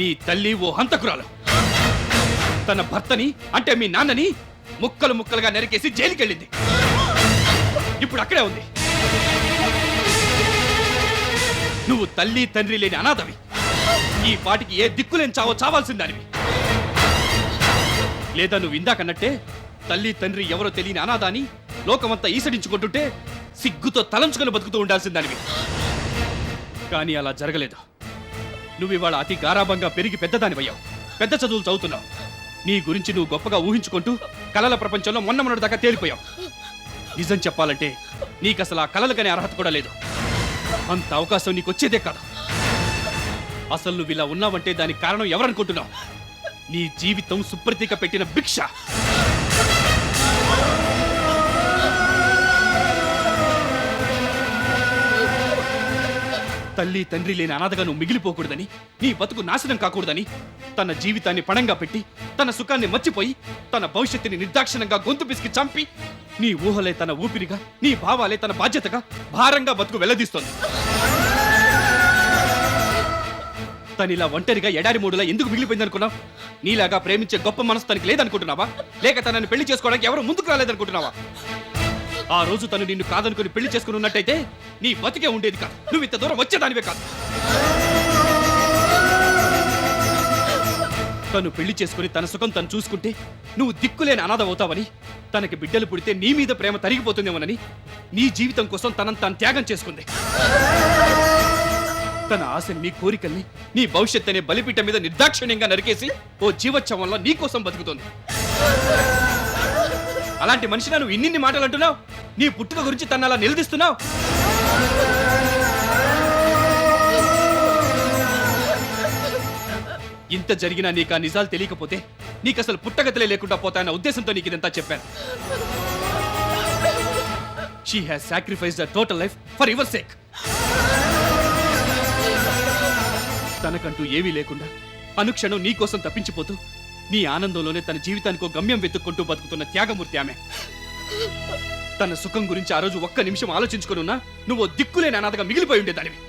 నీ తల్లి ఓ హంతకురాలు. తన భర్తని అంటే మీ నాన్నని ముక్కలు ముక్కలుగా నరికేసి జైలుకెళ్ళింది. ఇప్పుడు అక్కడే ఉంది. నువ్వు తల్లి తండ్రి లేని అనాథవి. ఈ పాటికి ఏ దిక్కులేని చావో చావాల్సిందానివి. లేదా నువ్వు ఇందాకన్నట్టే తల్లి తండ్రి ఎవరో తెలియని అనాథాని లోకమంతా ఈసడించుకుంటుంటే సిగ్గుతో తలంచుకొని బతుకుతూ ఉండాల్సిందానివి. కానీ అలా జరగలేదు. నువ్వు ఇవాళ అతి గారాభంగా పెరిగి పెద్దదానివయ్యావు. పెద్ద చదువులు చదువుతున్నావు. నీ గురించి నువ్వు గొప్పగా ఊహించుకుంటూ కలల ప్రపంచంలో మొన్నటి దాకా తేలిపోయావు. నిజం చెప్పాలంటే నీకసలు ఆ కలలు కనే అర్హత కూడా లేదు. అంత అవకాశం నీకు వచ్చేదే కాదు. అసలు నువ్వు ఇలా ఉన్నావంటే దానికి కారణం ఎవరనుకుంటున్నావు? నీ జీవితం సుప్రతీక పెట్టిన భిక్ష. తల్లి తండ్రి లేని అనాథగా నువ్వు మిగిలిపోకూడదని, నీ బతుకు నాశనం కాకూడదని తన జీవితాన్ని పణంగా పెట్టి తన సుఖాన్ని మర్చిపోయి తన భవిష్యత్తుని నిర్దాక్షిణంగా గొంతు పిసికి చంపి నీ ఊహలే తన ఊపిరిగా, నీ భావాలే తన బాధ్యతగా భారంగా బతుకు వెల్లదీస్తోంది. తనిలా ఒంటరిగా ఎడారి మూడులా ఎందుకు మిగిలిపోయిందనుకున్నావు? నీలాగా ప్రేమించే గొప్ప మనసు తనకి లేదనుకుంటున్నావా? లేక తనని పెళ్లి చేసుకోవడానికి ఎవరు ముందుకు రాలేదనుకుంటున్నావా? ఆ రోజు తను నిన్ను కాదనుకుని పెళ్లి చేసుకుని ఉన్నట్టయితే నీ బతికే ఉండేది కాదు. నువ్వు ఇంత దూరం వచ్చేదానివే కాదు. తను పెళ్లి చేసుకుని తన సుఖం తను చూసుకుంటే నువ్వు దిక్కులేని అనాథ అవుతావని, తనకి బిడ్డలు పుడితే నీ మీద ప్రేమ తరిగిపోతుందేమోనని నీ జీవితం కోసం తనను తాను త్యాగం చేసుకుంది. తన ఆశని, నీ కోరికల్ని, నీ భవిష్యత్ అనే బలిపీఠం మీద నిర్దాక్షిణ్యంగా నరికేసి ఓ జీవోత్సవంలో నీ కోసం బతుకుతోంది. అలాంటి మనిషినా నువ్వు ఇన్నిన్ని మాటలు అంటున్నావు? నీ పుట్టుక గురించి తన అలా నిలదీస్తున్నావు? ఇంత జరిగినా నీకు ఆ నిజాలు తెలియకపోతే నీకు అసలు పుట్టగతలే లేకుండా పోతాయన్న ఉద్దేశంతో నీకు ఇదంతా చెప్పాను. She has sacrificed her total life for your sake. తనకంటూ ఏమీ లేకుండా అనుక్షణం నీ కోసం తప్పించిపోతూ నీ ఆనందంలోనే తన జీవితానికి ఒక గమ్యం వెతుక్కుంటూ బతుకుతున్న త్యాగమూర్తి ఆమె. తన సుఖం గురించి ఆ రోజు ఒక్క నిమిషం ఆలోచించుకున్నా నువ్వు దిక్కులేని అనాథగా మిగిలిపోయి ఉండేదానివి.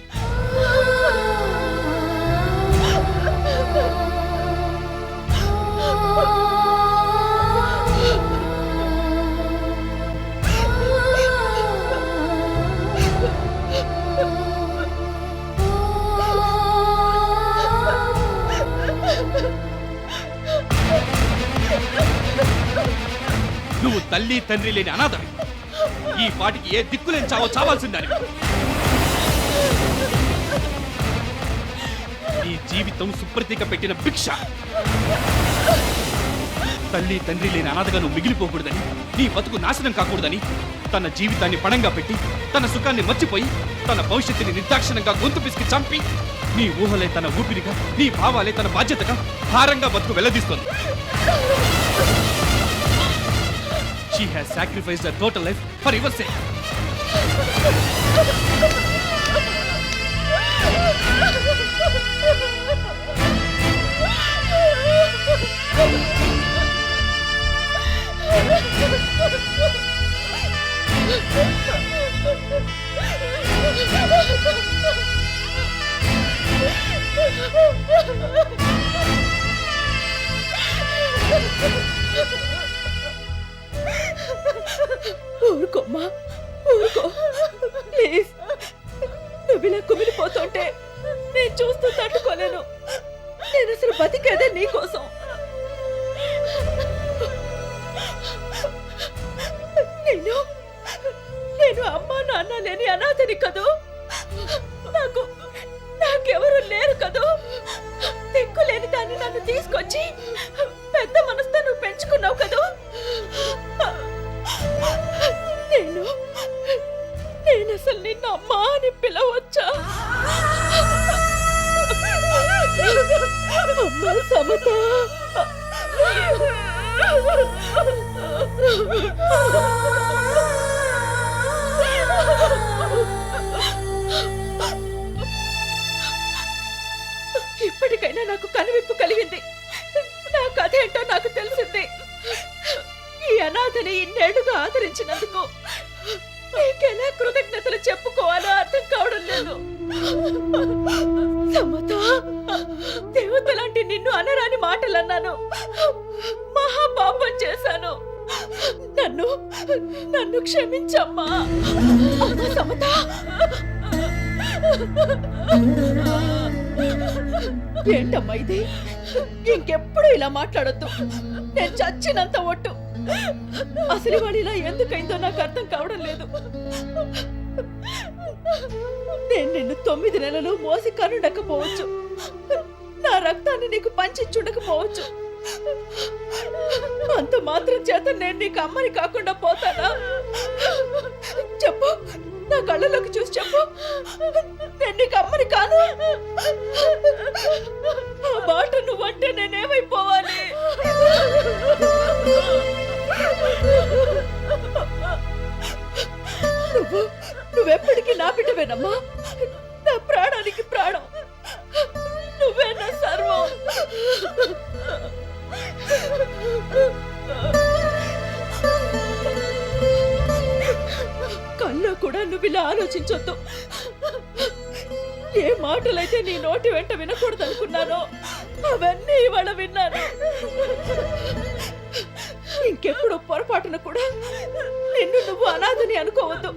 నువ్వు తల్లి తండ్రి లేని అనాథవి. ఈ పాటికి ఏ దిక్కులేని చావో చావాల్సిందానివి. నీ జీవితం సుప్రతీక పెట్టిన భిక్ష. తల్లి తండ్రి లేని అనాథగా నువ్వు మిగిలిపోకూడదని, నీ బతుకు నాశనం కాకూడదని తన జీవితాన్ని పణంగా పెట్టి తన సుఖాన్ని మర్చిపోయి తన భవిష్యత్తుని నిర్దాక్షిణంగా గొంతు పిసికి చంపి నీ ఊహలే తన ఊపిరిగా, నీ భావాలే తన బాధ్యతగా భారంగా బతుకు వెల్లదీస్తోంది. She has sacrificed her total life for your sake. ఊరుకోమ్మా, ఊరుకో ప్లీజ్. నువ్వు ఇలా కుమిలిపోతుంటే నేను చూస్తూ తట్టుకోలేను. నేను అసలు బతికేదే నీకోసం. నేను అమ్మా నాన్న లేని అనాథని కదూ. నాకెవరు లేరు కదూ. దిక్కులేని దాన్ని నన్ను తీసుకొచ్చి పెద్ద మనసుతో నువ్వు పెంచుకున్నావు కదూ. నేను అసలు నిన్న అమ్మా అని పిలవచ్చా? అమ్మా సమత, ఇప్పటికైనా నాకు కనువిప్పు కలిగింది. నా కథ ఏంటో నాకు తెలిసింది. ఈ అనాథని ఇన్నేళ్లుగా ఆదరించినందుకు నీకెలా కృతజ్ఞతలు చెప్పుకోవాలో అర్థం కావడం లేదు. సమత, దేవతలాంటి కొన్ని నిన్ను అనరాని మాటలు అన్నాను. మహాపాపం చేశాను. నన్ను నన్ను క్షమించమ్మా. అమ్మా సమత, ఏంటమ్మా ఇది? ఇంకెప్పుడు ఇలా మాట్లాడొద్దు. నేను చచ్చినంత ఒట్టు. అసలు వాడు ఇలా ఎందుకైందో నాకు అర్థం కావడం లేదు. నేను నిన్ను 9 నెలలు మోసి కనుండకపోవచ్చు, నా రక్తాన్ని నీకు పంచిచ్చుండకపోవచ్చు. అంత మాత్రం చేత నేను నీకు అమ్మని కాకుండా పోతానా? చెప్పు, నా కళ్ళలోకి చూసి చెప్పు, నేను నీకు అమ్మని కాను. ఆ మాట నువ్వంటే నేనేమైపోవాలి? నువ్వెప్పటికీ నా బిడ్డవేనమ్మా. నా ప్రాణానికి ప్రాణం. నువ్వే నా సర్వం. కల్లో కూడా నువ్వు ఇలా ఆలోచించొద్దు. ఏ మాటలైతే నీ నోటి వెంట వినకూడదనుకున్నానో అవన్నీ ఇవాళ విన్నాను. ఇంకెప్పుడు పొరపాటున కూడా నిన్ను నువ్వు అనాథని అనుకోవద్దు.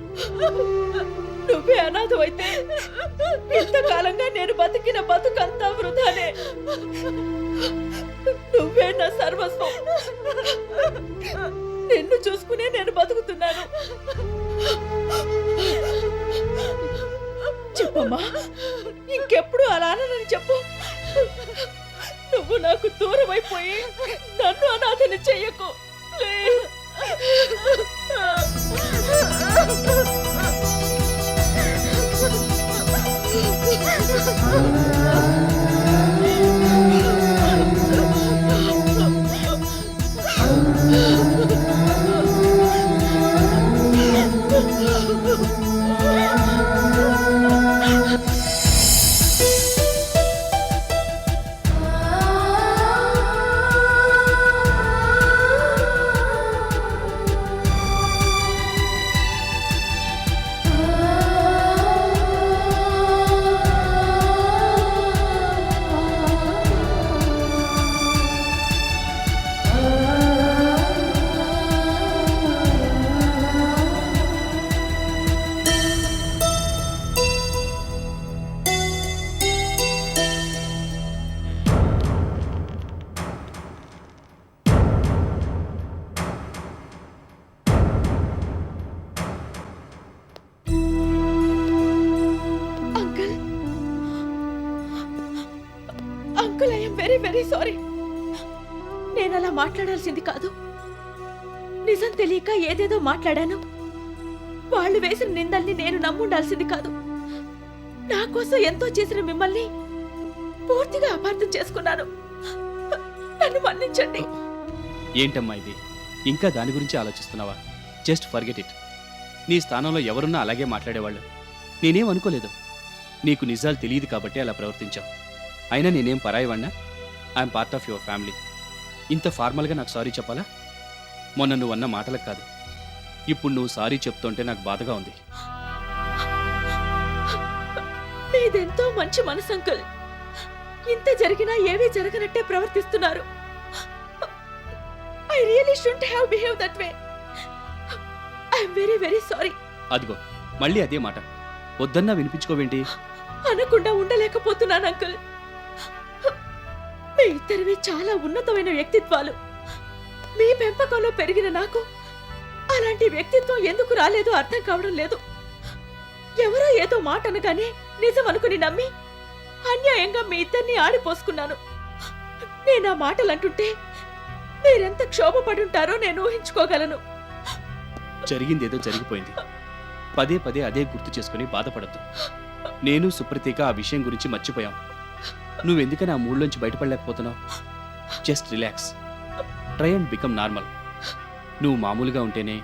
నువ్వే అనాథమైతే ఇంతకాలంగా నేను బతికిన బతుకంతా వృధానే. నువ్వే నా సర్వస్వం. నిన్ను చూసుకునే నేను బతుకుతున్నాను. చెప్పమ్మా, ఇంకెప్పుడు అలా అనని చెప్పు. నువ్వు నాకు దూరం అయిపోయి నన్ను అనాథని చెయ్యకు. Uncle, I am very very sorry. నేను అలా మాట్లాడాల్సింది కాదు. నిజం తెలియక ఏదేదో మాట్లాడాను. వాళ్ళు వేసిన నిందల్ని నేను నమ్ముండాల్సింది కాదు. నా కోసం ఎంతో చేసిన మిమ్మల్ని పూర్తిగా అపార్థం చేసుకున్నాను. నన్ను మన్నించండి. ఏంటమ్మా ఇది? ఇంకా దాని గురించి ఆలోచిస్తున్నావా? Just forget it. నీ స్థానంలో ఎవరున్నా అలాగే మాట్లాడేవాళ్ళు. నేనేం అనుకోలేదు. నీకు నిజాలు తెలియదు కాబట్టి అలా ప్రవర్తించావు. అయినా నేనేం పరాయివాణ్ణా? I'm part of your family. ఇంత ఫార్మల్గా నాకు సారీ చెప్పాలా? మొన్న నువ్వు అన్న మాటలకు కాదు, ఇప్పుడు నువ్వు సారీ చెప్తుంటే నాకు బాధగా ఉంది. మీదెంతో మంచి మనసు అంకుల్. ఇంత జరిగినా ఏమీ జరగనట్టే ప్రవర్తిస్తున్నారు. I really shouldn't have behave that way. I am very very sorry. అదిగో మళ్ళీ అదే మాట. వద్దన్నా వినిపించుకోవేంటి? అనకుండా ఉండలేకపోతున్నాను అంకుల్. మీ ఇద్దరివి చాలా ఉన్నతమైన వ్యక్తిత్వాలు. మీ పెంపకంలో పెరిగిన నాకు అలాంటి వ్యక్తిత్వం ఎందుకు రాలేదో అర్థం కావడం లేదు. ఎవరో ఏదో మాట అనగానే నిజం అనుకుని నమ్మి అన్యాయంగా మీ ఇద్దరిని ఆడిపోసుకున్నాను. నేను ఆ మాటలు అంటుంటే మీరెంత క్షోభపడుంటారో నేను ఊహించుకోగలను. జరిగిందేదో జరిగిపోయింది. పదే పదే అదే గుర్తు చేసుకుని బాధపడద్దు. నేను సుప్రతీక ఆ విషయం గురించి మర్చిపోయాం. నువ్వెందుకని ఆ మూడ్లోంచి బయటపడలేకపోతున్నావు? Just relax. Try and become normal. నువ్వు మామూలుగా ఉంటేనే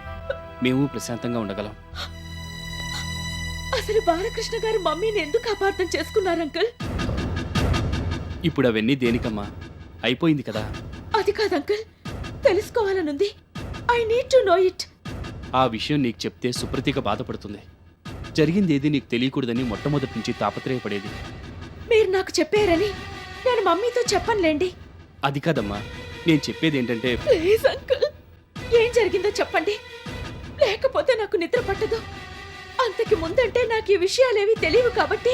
మేము ప్రశాంతంగా ఉండగలం. అసలు బాలకృష్ణ గారు మమ్మీని ఎందుకు అపార్థం చేసుకున్నారు అంకుల్? ఇప్పుడు అవన్నీ దేనికమ్మా? అయిపోయింది కదా. అది కాదు అంకుల్, తెలుసుకోవాలనుంది. I need to know it. ఆ విషయం నీకు చెప్తే సుప్రతీక బాధపడుతుంది. జరిగిందేది నీకు తెలియకూడదని మొట్టమొదటి నుంచి తాపత్రయపడేది. మీరు నాకు చెప్పారని నేను మమ్మీతో చెప్పనులేండి. అది కాదమ్మా, నేను చెప్పేది ఏంటంటే ప్లీజ్ అంకుల్, ఏం జరిగిందో చెప్పండి, లేకపోతే నాకు నిద్ర పట్టదు. అంతకి ముందంటే నాకు ఈ విషయాలేవి తెలియవు కాబట్టి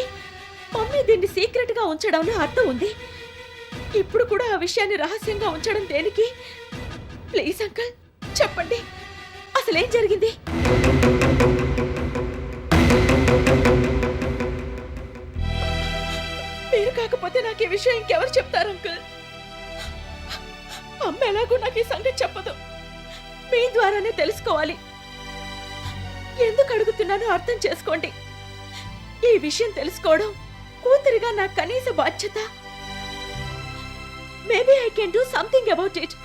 మమ్మీ దీన్ని సీక్రెట్ గా ఉంచడంలో అర్థం ఉంది. ఇప్పుడు కూడా ఆ విషయాన్ని రహస్యంగా ఉంచడం దేనికి? ప్లీజ్ అంకుల్ చెప్పండి, అసలేం జరిగింది? మీరు కాకపోతే నాకు ఈ విషయం ఇంకెవరు చెప్తారు అంకుల్? అమ్మ ఎలాగో నాకు ఈ సంగతి చెప్పదు, మీ ద్వారానే తెలుసుకోవాలి. ఎందుకు అడుగుతున్నానో అర్థం చేసుకోండి. ఈ విషయం తెలుసుకోవడం కూతురిగా నా కనీస బాధ్యత. Maybe I can do something about it.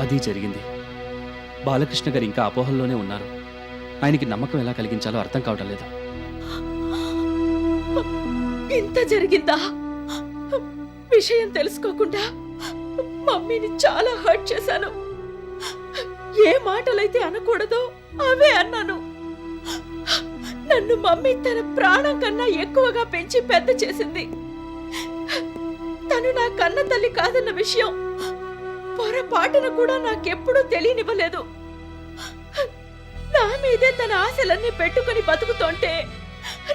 అది జరిగింది. బాలకృష్ణ గారు ఇంకా అపోహల్లోనే ఉన్నారు. ఆయనకి నమ్మకం ఎలా కలిగించాలో అర్థం కావటం లేదు. ఇంత జరిగిందా? విషయం తెలుసుకోకుండా మమ్మీని చాలా హర్ట్ చేశాను. ఏ మాటలైతే అనకూడదో అవే అన్నాను. నన్ను మమ్మీ తన ప్రాణం కన్నా ఎక్కువగా పెంచి పెద్ద చేసింది. తను నా కన్న తల్లి కాదన్న విషయం పొరపాటున కూడా నాకెప్పుడూ తెలియనివ్వలేదు. నా మీదే తన ఆశలన్నీ పెట్టుకుని బతుకుతుంటే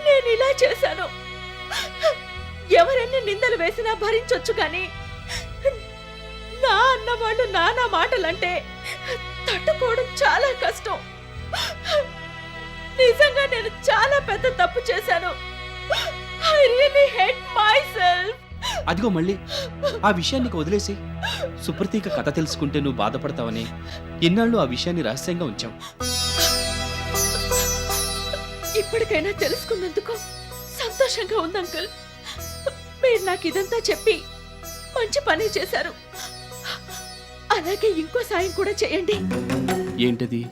నేను ఇలా చేశాను. ఎవరెన్ని నిందలు వేసినా భరించొచ్చు కానీ నా అన్నవాళ్ళు నానా మాటలంటే తట్టుకోవడం చాలా కష్టం. నిజంగా నేను చాలా పెద్ద తప్పు చేశాను. I really hate myself. అదిగో మళ్ళీ ఆ విషయాన్ని వదిలేసి సుప్రతీక కథ తెలుసుకుంటే నువ్వు బాధపడతావని ఎన్నాళ్ళు ఆ విషయాన్ని రహస్యంగా ఉంచావు. ఇప్పటికైనా తెలుసుకున్నందుకు సంతోషంగా ఉంది అంకుల్. మీరు నాకు ఇదంతా చెప్పి మంచి పని చేశారు. అలాగే ఇంకో సాయం కూడా చేయండి. ఏంటది?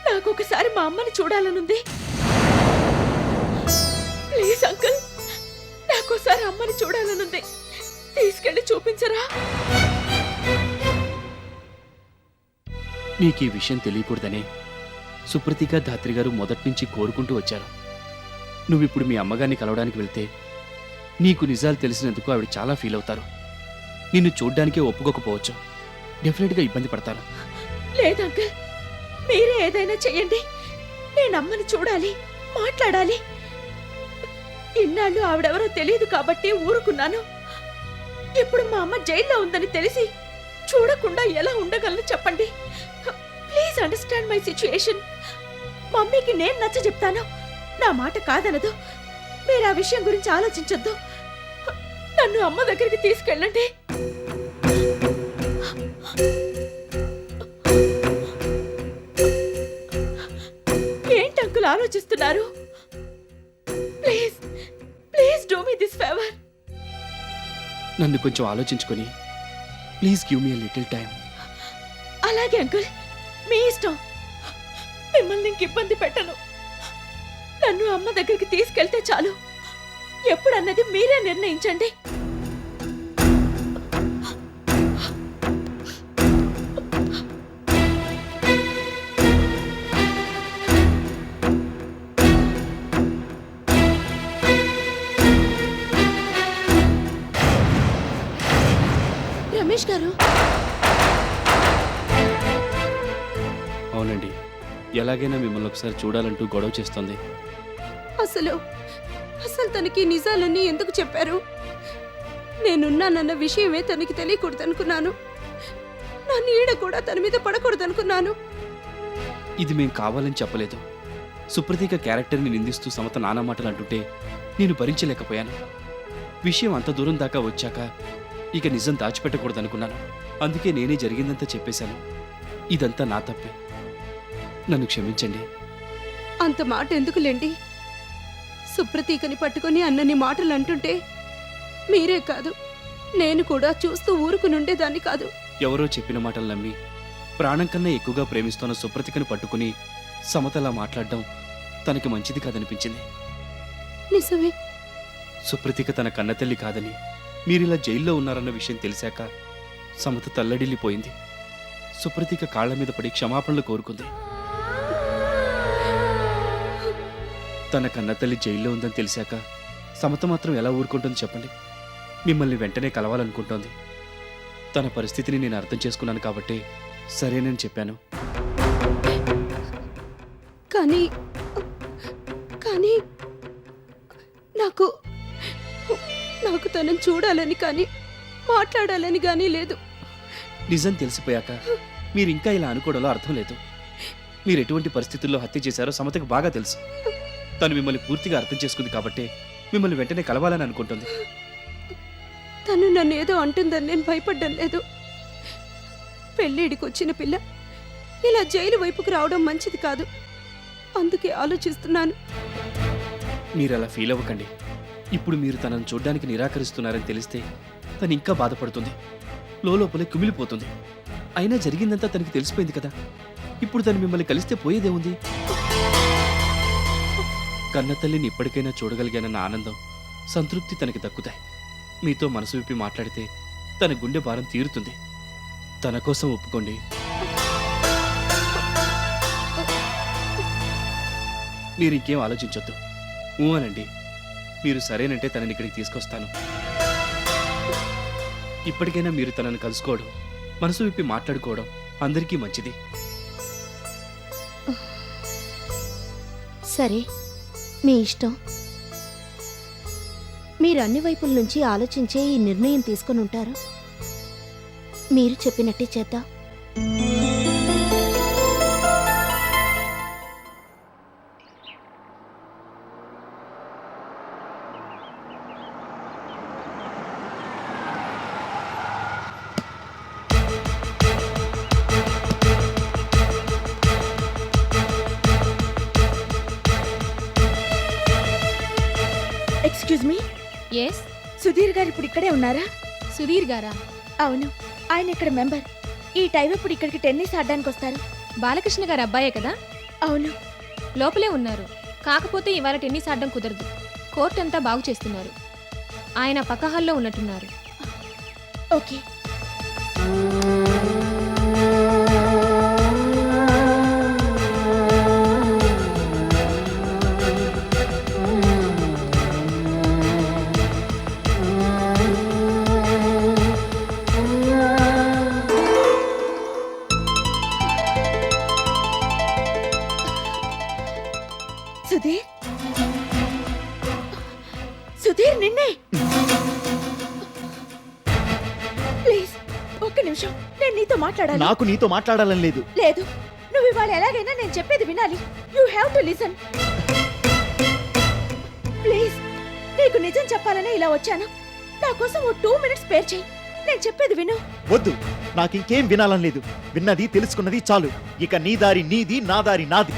నాకు ఒకసారి మా అమ్మని చూడాలనుంది. ప్లీజ్ అంకుల్, నాకోసారి అమ్మని చూడాలనుంది. తీసుకెళ్ళి చూపించరా? నీకు ఈ విషయం తెలియకూడదనే సుప్రతీక ధాత్రి గారు మొదటి నుంచి కోరుకుంటూ వచ్చారు. నువ్విప్పుడు మీ అమ్మగారిని కలవడానికి వెళ్తే నీకు నిజాలు తెలిసినందుకు ఆవిడ చాలా ఫీల్ అవుతారు. నిన్ను చూడ్డానికే ఒప్పుకోకపోవచ్చు. డెఫినెట్గా ఇబ్బంది పడతారు. లేదు అంకుల్, మీరే ఏదైనా చెయ్యండి. నేను అమ్మని చూడాలి, మాట్లాడాలి. ఇన్నాళ్ళు ఆవిడెవరో తెలియదు కాబట్టి ఊరుకున్నాను. ఇప్పుడు మా అమ్మ జైల్లో ఉందని తెలిసి చూడకుండా ఎలా ఉండగలను చెప్పండి? Please understand my situation. మమ్మీకి నేను నచ్చ చెప్తాను, నా మాట కాదనదు. మీరు ఆ విషయం గురించి ఆలోచించొద్దు. నన్ను అమ్మ దగ్గరికి తీసుకెళ్ళండి. ఏంటి అంకుల్ ఆలోచిస్తున్నారు? Please please do me this favour. నన్ను కొంచెం ఆలోచించుకొని please give me little time. అలాగే అంకుల్, మీ ఇష్టం. మిమ్మల్ని ఇంక ఇబ్బంది పెట్టను. నన్ను అమ్మ దగ్గరికి తీసుకెళ్తే చాలు. ఎప్పుడన్నది మీరే నిర్ణయించండి. రమేష్ గారు, అవునండి, ఎలాగైనా మిమ్మల్ని ఒకసారి చూడాలంటూ గొడవ చేస్తుంది. అసలు అసలు తనకి నిజాలన్నీ ఎందుకు చెప్పారు? నేనున్నానన్న విషయమే తనకి తెలియకూడదనుకున్నాను. నా నీడ కూడా తన మీద పడకూడదనుకున్నాను. ఇది మేం కావాలని చెప్పలేదు. సుప్రతీక క్యారెక్టర్ని నిందిస్తూ సమత నానా మాటలు అంటుంటే నేను భరించలేకపోయాను. విషయం అంత దూరం దాకా వచ్చాక ఇక నిజం దాచిపెట్టకూడదనుకున్నాను. అందుకే నేనే జరిగిందంతా చెప్పేశాను. ఇదంతా నా తప్పే, నన్ను క్షమించండి. అంత మాట ఎందుకులేండి. సుప్రతీకని పట్టుకొని అన్నని మాటలు అంటుంటే మీరే కాదు, నేను కూడా చూస్తూ ఊరుకునుండేదాన్ని కాదు. ఎవరో చెప్పిన మాటలు నమ్మి ప్రాణం కన్నా ఎక్కువగా ప్రేమిస్తున్న సుప్రతికను పట్టుకుని సమతలా మాట్లాడడం తనకి మంచిది కాదనిపించింది. నిజమే. సుప్రతిక తన కన్నతల్లి కాదని మీరిలా జైల్లో ఉన్నారన్న విషయం తెలిసాక సమత తల్లడిల్లిపోయింది. సుప్రతిక కాళ్ల మీద పడి క్షమాపణలు కోరుకుంది. తన కన్నతల్లి జైల్లో ఉందని తెలిసాక సమత మాత్రం ఎలా ఊరుకుంటుంది చెప్పండి? మిమ్మల్ని వెంటనే కలవాలనుకుంటోంది. తన పరిస్థితిని నేను అర్థం చేసుకున్నాను కాబట్టి సరేనని చెప్పాను. కానీ కానీ నాకు నాకు తనని చూడాలని కానీ మాట్లాడాలని కానీ లేదు. నిజం తెలిసిపోయాక మీరింకా ఇలా అనుకోవడంలో అర్థం లేదు. మీరు ఎటువంటి పరిస్థితుల్లో హత్య చేశారో సమతకు బాగా తెలుసు. తను మిమ్మల్ని పూర్తిగా అర్థం చేసుకుంది కాబట్టి మిమ్మల్ని వెంటనే కలవాలని అనుకుంటుంది. తను నన్ను ఏదో అంటుందని నేను భయపడ్డం లేదు. పెళ్ళిడికి వచ్చిన పిల్ల ఇలా జైలు వైపుకు రావడం మంచిది కాదు. అందుకే ఆలోచిస్తున్నాను. మీరు అలా ఫీల్ అవ్వకండి. ఇప్పుడు మీరు తనను చూడ్డానికి నిరాకరిస్తున్నారని తెలిస్తే తను ఇంకా బాధపడుతుంది, లోపలే కుమిలిపోతుంది. అయినా జరిగిందంతా తనకి తెలిసిపోయింది కదా. ఇప్పుడు తను మిమ్మల్ని కలిస్తే పోయేదేముంది? కన్నతల్లిని ఇప్పటికైనా చూడగలిగానన్న ఆనందం, సంతృప్తి తనకి దక్కుతాయి. మీతో మనసు విప్పి మాట్లాడితే తన గుండె భారం తీరుతుంది. తన కోసం ఒప్పుకోండి. మీరు ఇంకేం ఆలోచించొద్దు. అనండి. మీరు సరేనంటే తనని ఇక్కడికి తీసుకొస్తాను. ఇప్పటికైనా మీరు తనని కలుసుకోవడం, మనసు విప్పి మాట్లాడుకోవడం అందరికీ మంచిది. సరే, మీ ఇష్టం. మీరు అన్ని వైపుల నుంచి ఆలోచించే ఈ నిర్ణయం తీసుకొని ఉంటారు. మీరు చెప్పినట్టే చేద్దాం. Excuse me. ఎస్. సుధీర్ గారు ఇప్పుడు ఇక్కడే ఉన్నారా? సుధీర్ గారా? అవును, ఆయన ఇక్కడ మెంబర్. ఈ టైం ఇప్పుడు ఇక్కడికి టెన్నిస్ ఆడడానికి వస్తారు. బాలకృష్ణ గారు అబ్బాయే కదా? అవును. లోపలే ఉన్నారు. కాకపోతే ఇవాళ టెన్నిస్ ఆడడం కుదరదు. కోర్ట్ అంతా బాగు చేస్తున్నారు. ఆయన పక్క హాల్లో ఉన్నట్టున్నారు. ఓకే. సుధీర్, సుధీర్ నిన్నే. ప్లీజ్ ఒక్క నిమిషం, నేను నీతో మాట్లాడాలి. నాకు నీతో మాట్లాడాలని లేదు. లేదు, నువ్వు ఇవాళ ఎలాగైనా నేను చెప్పేది వినాలి. You have to listen. Please, నీకు నిజం చెప్పాలనే ఇలా వచ్చాను. నా కోసం ఓ 2 minutes స్పేర్ చేయి. నేను చెప్పేది విను. వద్దు, నాకు ఇంకేం వినాలని లేదు. విన్నది తెలుసుకున్నది చాలు. ఇక నీ దారి నీది, నా దారి నాది.